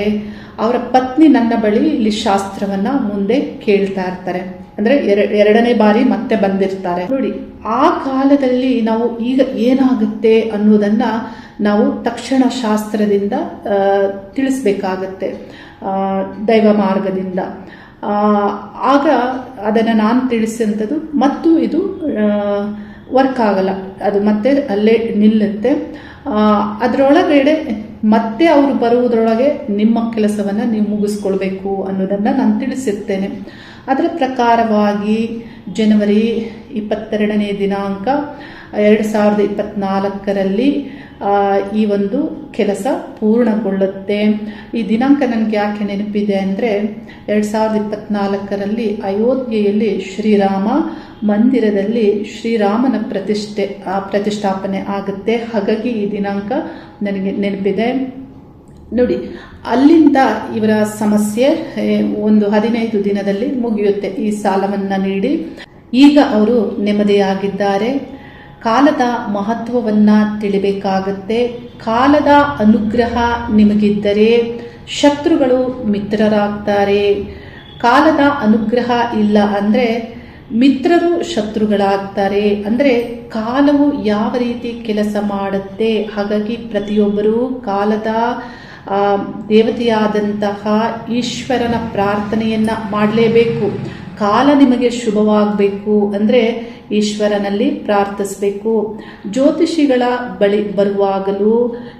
Speaker 1: ಅವರ ಪತ್ನಿ ನನ್ನ ಬಳಿ ಇಲ್ಲಿ ಶಾಸ್ತ್ರವನ್ನ ಮುಂದೆ ಕೇಳ್ತಾ ಇರ್ತಾರೆ. ಅಂದ್ರೆ 2ನೇ ಬಾರಿ ಮತ್ತೆ ಬಂದಿರ್ತಾರೆ. ನೋಡಿ, ಆ ಕಾಲದಲ್ಲಿ ನಾವು ಈಗ ಏನಾಗುತ್ತೆ ಅನ್ನೋದನ್ನ ನಾವು ತಕ್ಷಣ ಶಾಸ್ತ್ರದಿಂದ ತಿಳಿಸ್ಬೇಕಾಗತ್ತೆ, ದೈವ ಮಾರ್ಗದಿಂದ. ಆಗ ಅದನ್ನು ನಾನು ತಿಳಿಸಿದಂಥದ್ದು ಮತ್ತು ಇದು ವರ್ಕ್ ಆಗಲ್ಲ, ಅದು ಮತ್ತೆ ಅಲ್ಲೇ ನಿಲ್ಲುತ್ತೆ. ಅದರೊಳಗಡೆ ಮತ್ತೆ ಅವರು ಬರುವುದರೊಳಗೆ ನಿಮ್ಮ ಕೆಲಸವನ್ನು ನೀವು ಮುಗಿಸ್ಕೊಳ್ಬೇಕು ಅನ್ನೋದನ್ನು ನಾನು ತಿಳಿಸಿರ್ತೇನೆ. ಅದರ ಪ್ರಕಾರವಾಗಿ ಜನವರಿ 22ನೇ ದಿನಾಂಕ 2024ರಲ್ಲಿ ಈ ಒಂದು ಕೆಲಸ ಪೂರ್ಣಗೊಳ್ಳುತ್ತೆ. ಈ ದಿನಾಂಕ ನನಗೆ ಯಾಕೆ ನೆನಪಿದೆ ಅಂದರೆ 2024ರಲ್ಲಿ ಅಯೋಧ್ಯೆಯಲ್ಲಿ ಶ್ರೀರಾಮ ಮಂದಿರದಲ್ಲಿ ಶ್ರೀರಾಮನ ಪ್ರತಿಷ್ಠಾಪನೆ ಆಗುತ್ತೆ. ಹಾಗಾಗಿ ಈ ದಿನಾಂಕ ನನಗೆ ನೆನಪಿದೆ. ನೋಡಿ, ಅಲ್ಲಿಂದ ಇವರ ಸಮಸ್ಯೆ ಒಂದು 15 ದಿನದಲ್ಲಿ ಮುಗಿಯುತ್ತೆ. ಈ ಸಾಲವನ್ನು ನೀಡಿ ಈಗ ಅವರು ನೆಮ್ಮದಿಯಾಗಿದ್ದಾರೆ. ಕಾಲದ ಮಹತ್ವವನ್ನ ತಿಳಿಬೇಕಾಗುತ್ತೆ. ಕಾಲದ ಅನುಗ್ರಹ ನಿಮಗಿದ್ದರೆ ಶತ್ರುಗಳು ಮಿತ್ರರಾಗ್ತಾರೆ. ಕಾಲದ ಅನುಗ್ರಹ ಇಲ್ಲ ಅಂದರೆ ಮಿತ್ರರು ಶತ್ರುಗಳಾಗ್ತಾರೆ. ಅಂದರೆ ಕಾಲವು ಯಾವ ರೀತಿ ಕೆಲಸ ಮಾಡುತ್ತೆ. ಹಾಗಾಗಿ ಪ್ರತಿಯೊಬ್ಬರೂ ಕಾಲದ ದೇವತೆಯಾದಂತಹ ಈಶ್ವರನ ಪ್ರಾರ್ಥನೆಯನ್ನ ಮಾಡಲೇಬೇಕು. ಕಾಲ ನಿಮಗೆ ಶುಭವಾಗಬೇಕು ಅಂದರೆ ಈಶ್ವರನಲ್ಲಿ ಪ್ರಾರ್ಥಿಸಬೇಕು. ಜ್ಯೋತಿಷಿಗಳ ಬಳಿ ಬರುವಾಗಲೂ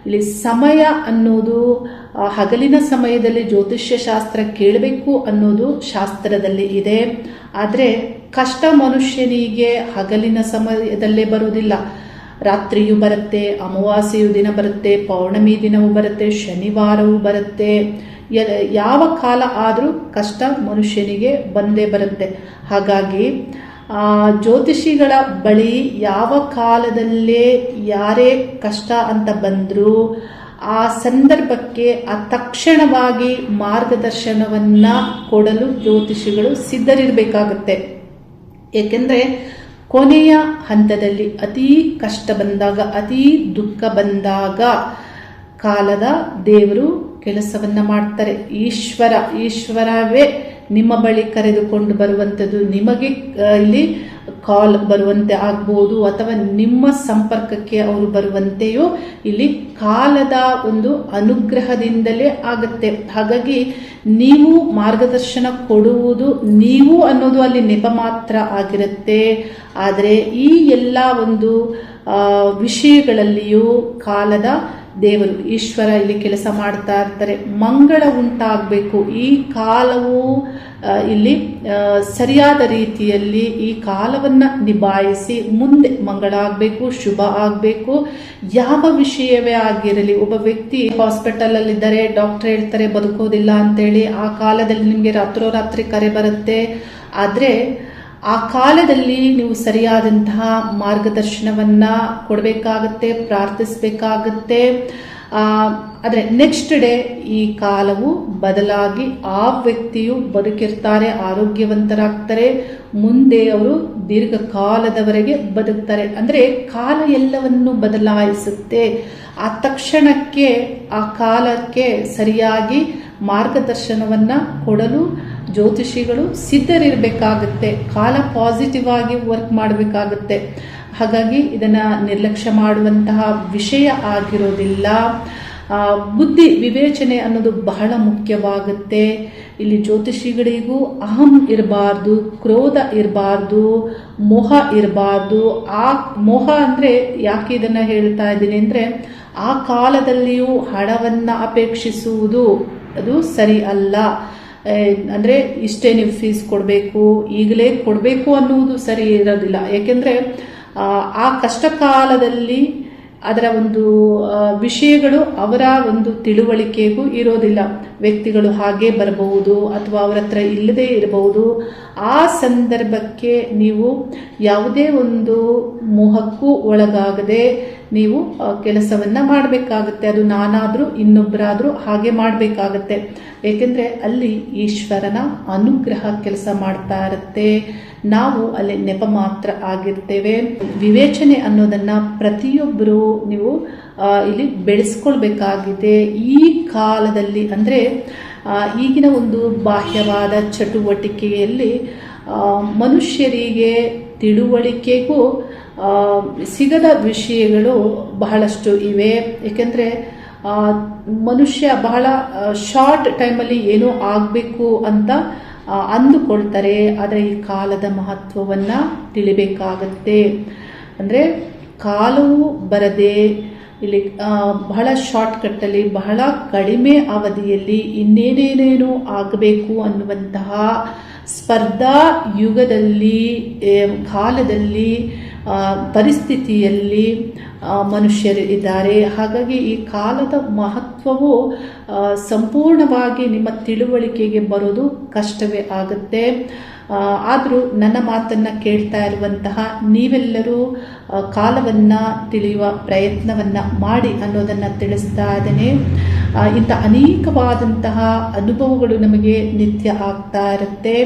Speaker 1: ಇಲ್ಲಿ ಸಮಯ ಅನ್ನೋದು ಹಗಲಿನ ಸಮಯದಲ್ಲಿ ಜ್ಯೋತಿಷ್ಯ ಶಾಸ್ತ್ರ ಕೇಳಬೇಕು ಅನ್ನೋದು ಶಾಸ್ತ್ರದಲ್ಲಿ ಇದೆ. ಆದರೆ ಕಷ್ಟ ಮನುಷ್ಯನಿಗೆ ಹಗಲಿನ ಸಮಯದಲ್ಲೇ ಬರುವುದಿಲ್ಲ. ರಾತ್ರಿಯೂ ಬರುತ್ತೆ, ಅಮಾವಾಸ್ಯೆಯು ದಿನ ಬರುತ್ತೆ, ಪೌರ್ಣಮಿ ದಿನವೂ ಬರುತ್ತೆ, ಶನಿವಾರವೂ ಬರುತ್ತೆ. ಯಾವ ಕಾಲ ಆದರೂ ಕಷ್ಟ ಮನುಷ್ಯನಿಗೆ ಬಂದೇ ಬರುತ್ತೆ. ಹಾಗಾಗಿ ಜ್ಯೋತಿಷಿಗಳ ಬಳಿ ಯಾವ ಕಾಲದಲ್ಲೇ ಯಾರೇ ಕಷ್ಟ ಅಂತ ಬಂದರೂ ಆ ಸಂದರ್ಭಕ್ಕೆ ತಕ್ಷಣವಾಗಿ ಮಾರ್ಗದರ್ಶನವನ್ನ ಕೊಡಲು ಜ್ಯೋತಿಷಿಗಳು ಸಿದ್ಧರಿರಬೇಕಾಗುತ್ತೆ. ಏಕೆಂದರೆ ಕೊನೆಯ ಹಂತದಲ್ಲಿ ಅತೀ ಕಷ್ಟ ಬಂದಾಗ, ಅತೀ ದುಃಖ ಬಂದಾಗ ಕಾಲದ ದೇವರು ಕೆಲಸವನ್ನ ಮಾಡ್ತಾರೆ. ಈಶ್ವರವೇ ನಿಮ್ಮ ಬಳಿ ಕರೆದುಕೊಂಡು ಬರುವಂಥದ್ದು, ನಿಮಗೆ ಇಲ್ಲಿ ಕಾಲ್ ಬರುವಂತೆ ಆಗ್ಬೋದು, ಅಥವಾ ನಿಮ್ಮ ಸಂಪರ್ಕಕ್ಕೆ ಅವರು ಬರುವಂತೆಯೋ ಇಲ್ಲಿ ಕಾಲದ ಒಂದು ಅನುಗ್ರಹದಿಂದಲೇ ಆಗುತ್ತೆ. ಹಾಗಾಗಿ ನೀವು ಮಾರ್ಗದರ್ಶನ ಕೊಡುವುದು ನೀವು ಅನ್ನೋದು ಅಲ್ಲಿ ನೆಪ ಮಾತ್ರ ಆಗಿರುತ್ತೆ. ಆದರೆ ಈ ಎಲ್ಲ ಒಂದು ವಿಷಯಗಳಲ್ಲಿಯೂ ಕಾಲದ ದೇವರು ಈಶ್ವರ ಇಲ್ಲಿ ಕೆಲಸ ಮಾಡ್ತಾ ಇರ್ತಾರೆ. ಮಂಗಳ ಉಂಟಾಗಬೇಕು. ಈ ಕಾಲವು ಇಲ್ಲಿ ಸರಿಯಾದ ರೀತಿಯಲ್ಲಿ ಈ ಕಾಲವನ್ನ ನಿಭಾಯಿಸಿ ಮುಂದೆ ಮಂಗಳ ಆಗಬೇಕು, ಶುಭ ಆಗಬೇಕು. ಯಾವ ವಿಷಯವೇ ಆಗಿರಲಿ, ಒಬ್ಬ ವ್ಯಕ್ತಿ ಹಾಸ್ಪಿಟಲ್ ಅಲ್ಲಿ ಇದ್ದಾರೆ, ಡಾಕ್ಟರ್ ಹೇಳ್ತಾರೆ ಬದುಕೋದಿಲ್ಲ ಅಂತೇಳಿ, ಆ ಕಾಲದಲ್ಲಿ ನಿಮಗೆ ರಾತ್ರೋರಾತ್ರಿ ಕರೆ ಬರುತ್ತೆ. ಆದರೆ ಆ ಕಾಲದಲ್ಲಿ ನೀವು ಸರಿಯಾದಂತಹ ಮಾರ್ಗದರ್ಶನವನ್ನ ಕೊಡಬೇಕಾಗತ್ತೆ, ಪ್ರಾರ್ಥಿಸಬೇಕಾಗತ್ತೆ. ಆದರೆ ನೆಕ್ಸ್ಟ್ ಡೇ ಈ ಕಾಲವು ಬದಲಾಗಿ ಆ ವ್ಯಕ್ತಿಯು ಬದುಕಿರ್ತಾರೆ, ಆರೋಗ್ಯವಂತರಾಗ್ತಾರೆ, ಮುಂದೆ ಅವರು ದೀರ್ಘಕಾಲದವರೆಗೆ ಬದುಕ್ತಾರೆ. ಅಂದರೆ ಕಾಲ ಎಲ್ಲವನ್ನು ಬದಲಾಯಿಸುತ್ತೆ. ಆ ತಕ್ಷಣಕ್ಕೆ ಆ ಕಾಲಕ್ಕೆ ಸರಿಯಾಗಿ ಮಾರ್ಗದರ್ಶನವನ್ನ ಕೊಡಲು ಜ್ಯೋತಿಷಿಗಳು ಸಿದ್ಧರಿರಬೇಕಾಗುತ್ತೆ. ಕಾಲ ಪಾಸಿಟಿವ್ ಆಗಿ ವರ್ಕ್ ಮಾಡಬೇಕಾಗುತ್ತೆ. ಹಾಗಾಗಿ ಇದನ್ನ ನಿರ್ಲಕ್ಷ್ಯ ಮಾಡುವಂತಹ ವಿಷಯ ಆಗಿರೋದಿಲ್ಲ. ಬುದ್ಧಿ ವಿವೇಚನೆ ಅನ್ನೋದು ಬಹಳ ಮುಖ್ಯವಾಗುತ್ತೆ. ಇಲ್ಲಿ ಜ್ಯೋತಿಷಿಗಳಿಗೂ ಅಹಂ ಇರಬಾರ್ದು, ಕ್ರೋಧ ಇರಬಾರ್ದು, ಮೋಹ ಇರಬಾರ್ದು. ಆ ಮೋಹ ಅಂದ್ರೆ ಯಾಕೆ ಇದನ್ನ ಹೇಳ್ತಾ ಇದ್ದೀನಿ ಅಂದ್ರೆ, ಆ ಕಾಲದಲ್ಲಿಯೂ ಹಣವನ್ನ ಅಪೇಕ್ಷಿಸುವುದು ಅದು ಸರಿ ಅಲ್ಲ. ಅಂದರೆ ಇಷ್ಟೇ ನೀವು ಫೀಸ್ ಕೊಡಬೇಕು, ಈಗಲೇ ಕೊಡಬೇಕು ಅನ್ನುವುದು ಸರಿ ಇರೋದಿಲ್ಲ. ಏಕೆಂದರೆ ಆ ಕಷ್ಟ ಕಾಲದಲ್ಲಿ ಅದರ ಒಂದು ವಿಷಯಗಳು ಅವರ ಒಂದು ತಿಳುವಳಿಕೆಗೂ ಇರೋದಿಲ್ಲ. ವ್ಯಕ್ತಿಗಳು ಹಾಗೆ ಬರಬಹುದು ಅಥವಾ ಅವರ ಹತ್ರ ಇಲ್ಲದೆ ಇರಬಹುದು. ಆ ಸಂದರ್ಭಕ್ಕೆ ನೀವು ಯಾವುದೇ ಒಂದು ಮೋಹಕ್ಕೂ ಒಳಗಾಗದೆ ನೀವು ಕೆಲಸವನ್ನ ಮಾಡಬೇಕಾಗುತ್ತೆ. ಅದು ನಾನಾದರೂ ಇನ್ನೊಬ್ಬರಾದರೂ ಹಾಗೆ ಮಾಡಬೇಕಾಗತ್ತೆ. ಏಕೆಂದರೆ ಅಲ್ಲಿ ಈಶ್ವರನ ಅನುಗ್ರಹ ಕೆಲಸ ಮಾಡ್ತಾ ಇರುತ್ತೆ. ನಾವು ಅಲ್ಲಿ ನೆಪ ಮಾತ್ರ ಆಗಿರ್ತೇವೆ. ವಿವೇಚನೆ ಅನ್ನೋದನ್ನ ಪ್ರತಿಯೊಬ್ಬರು ನೀವು ಇಲ್ಲಿ ಬೆಳೆಸ್ಕೊಳ್ಬೇಕಾಗಿದೆ. ಈ ಕಾಲದಲ್ಲಿ ಅಂದರೆ ಈಗಿನ ಒಂದು ಬಾಹ್ಯವಾದ ಚಟುವಟಿಕೆಯಲ್ಲಿ ಮನುಷ್ಯರಿಗೆ ತಿಳುವಳಿಕೆಗೂ ಸಿಗದ ವಿಷಯಗಳು ಬಹಳಷ್ಟು ಇವೆ. ಏಕೆಂದರೆ ಮನುಷ್ಯ ಬಹಳ ಶಾರ್ಟ್ ಟೈಮಲ್ಲಿ ಏನೋ ಆಗಬೇಕು ಅಂತ ಅಂದುಕೊಳ್ತಾರೆ. ಆದರೆ ಈ ಕಾಲದ ಮಹತ್ವವನ್ನು ತಿಳಿಬೇಕಾಗತ್ತೆ. ಅಂದರೆ ಕಾಲವು ಬರದೆ ಇಲ್ಲಿ ಬಹಳ ಶಾರ್ಟ್ಕಟ್ಟಲ್ಲಿ ಬಹಳ ಕಡಿಮೆ ಅವಧಿಯಲ್ಲಿ ಇನ್ನೇನೇನೇನು ಆಗಬೇಕು ಅನ್ನುವಂತಹ ಸ್ಪರ್ಧಾ ಯುಗದಲ್ಲಿ ಕಾಲದಲ್ಲಿ ಪರಿಸ್ಥಿತಿಯಲ್ಲಿ ಮನುಷ್ಯರು ಇದ್ದಾರೆ. ಹಾಗಾಗಿ ಈ ಕಾಲದ ಮಹತ್ವವು ಸಂಪೂರ್ಣವಾಗಿ ನಿಮ್ಮ ತಿಳುವಳಿಕೆಗೆ ಬರೋದು ಕಷ್ಟವೇ ಆಗುತ್ತೆ. ಆದರೂ ನನ್ನ ಮಾತನ್ನು ಕೇಳ್ತಾ ಇರುವಂತಹ ನೀವೆಲ್ಲರೂ ಕಾಲವನ್ನು ತಿಳಿಯುವ ಪ್ರಯತ್ನವನ್ನು ಮಾಡಿ ಅನ್ನೋದನ್ನು ತಿಳಿಸ್ತಾ ಇದ್ದೇನೆ. ಇಂಥ ಅನೇಕವಾದಂತಹ ಅನುಭವಗಳು ನಮಗೆ ನಿತ್ಯ ಆಗ್ತಾ ಇರುತ್ತೆ.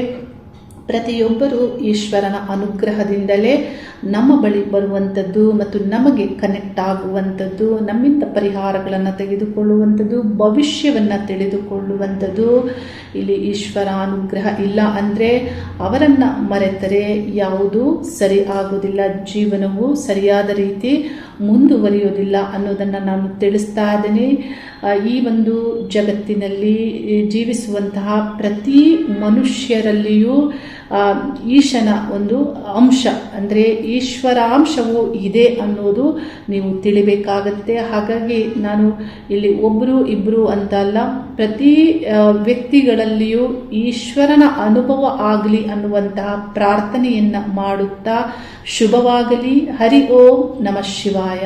Speaker 1: ಪ್ರತಿಯೊಬ್ಬರೂ ಈಶ್ವರನ ಅನುಗ್ರಹದಿಂದಲೇ ನಮ್ಮ ಬಳಿ ಬರುವಂಥದ್ದು ಮತ್ತು ನಮಗೆ ಕನೆಕ್ಟ್ ಆಗುವಂಥದ್ದು, ನಮ್ಮಿಂದ ಪರಿಹಾರಗಳನ್ನು ತೆಗೆದುಕೊಳ್ಳುವಂಥದ್ದು, ಭವಿಷ್ಯವನ್ನು ತಿಳಿದುಕೊಳ್ಳುವಂಥದ್ದು. ಇಲ್ಲಿ ಈಶ್ವರ ಅನುಗ್ರಹ ಇಲ್ಲ ಅಂದರೆ ಅವರನ್ನು ಮರೆತರೆ ಯಾವುದೂ ಸರಿ ಆಗುವುದಿಲ್ಲ, ಜೀವನವು ಸರಿಯಾದ ರೀತಿ ಮುಂದುವರಿಯೋದಿಲ್ಲ ಅನ್ನೋದನ್ನು ನಾನು ತಿಳಿಸ್ತಾ ಇದ್ದೇನೆ. ಈ ಒಂದು ಜಗತ್ತಿನಲ್ಲಿ ಜೀವಿಸುವಂತಹ ಪ್ರತಿ ಮನುಷ್ಯರಲ್ಲಿಯೂ ಈಶನ ಒಂದು ಅಂಶ ಅಂದರೆ ಈಶ್ವರಾಂಶವು ಇದೆ ಅನ್ನೋದು ನೀವು ತಿಳಿಬೇಕಾಗತ್ತೆ. ಹಾಗಾಗಿ ನಾನು ಇಲ್ಲಿ ಒಬ್ಬರು ಇಬ್ಬರು ಅಂತ ಅಲ್ಲ, ಪ್ರತಿ ವ್ಯಕ್ತಿಗಳಲ್ಲಿಯೂ ಈಶ್ವರನ ಅನುಭವ ಆಗಲಿ ಅನ್ನುವಂತಹ ಪ್ರಾರ್ಥನೆಯನ್ನು ಮಾಡುತ್ತಾ ಶುಭವಾಗಲಿ. ಹರಿ ಓಂ ನಮಃ ಶಿವಾಯ.